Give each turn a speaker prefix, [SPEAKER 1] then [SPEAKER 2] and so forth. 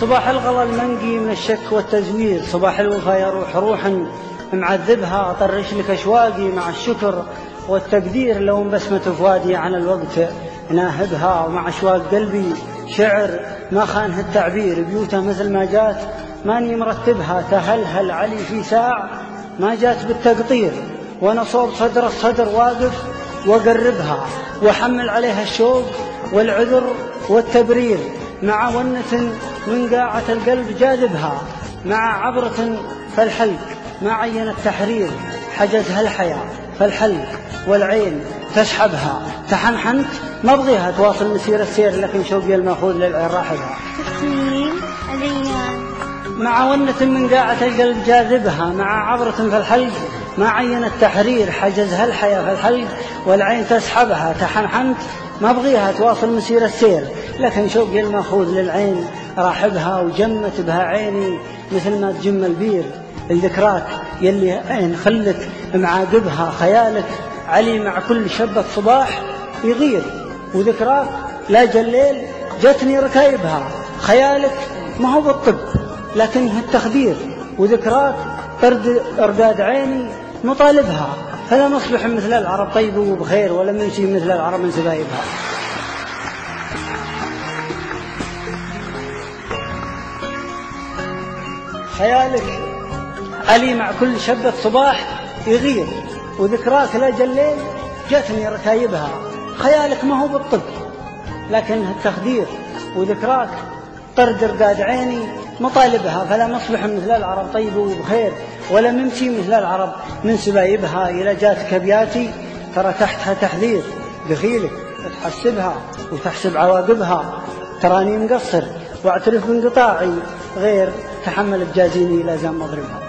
[SPEAKER 1] صباح الغلا المنقي من الشك والتزوير، صباح الوفا يروح روحا معذبها، طرش لك أشواقي مع الشكر والتقدير، لو انبسمت فؤادي عن الوقت ناهبها، ومع أشواق قلبي شعر ما خانه التعبير، بيوته مثل ما جات ماني مرتبها، تهلهل علي في ساع ما جات بالتقطير، وانا صوب صدر الصدر واقف وقربها، وحمل عليها الشوق والعذر والتبرير، مع ونة من قاعة القلب جاذبها، مع عبرة فالحلق ما عين التحرير، حجزها الحياة فالحلق والعين تسحبها، تحنحنت ما بغيها تواصل مسير السير، لكن شوقي المأخوذ للعين راحبها، مع ونة من قاعة القلب جاذبها، مع عبرة فالحلق ما عين التحرير، حجزها الحياة فالحلق والعين تسحبها، تحنحنت ما بغيها تواصل مسير السير، لكن شوقي المأخوذ للعين راحبها، وجمت بها عيني مثل ما تجم البير، الذكراك يلي عين خلت معاقبها، خيالك علي مع كل شبة صباح يغير، وذكراك لا جليل جتني ركايبها، خيالك ما هو بالطب لكنه التخدير، وذكراك أرداد عيني مطالبها، فلا نصبح مثل العرب طيب وبخير، ولا نمشي مثل العرب من سبايبها. خيالك علي مع كل شبة صباح يغير، وذكراك لا جليل جتني ركايبها، خيالك ما هو بالطب لكنه التخدير، وذكراك طرد رداد عيني مطالبها، فلا نصبح مثل العرب طيب وبخير، ولا نمشي مثل العرب من سبايبها، إلى جاتك أبياتي ترى تحتها تحذير، دخيلك تحسبها وتحسب عواقبها، تراني مقصر واعترف بانقطاعي، غير تحمل الجازيني لازم مضربها.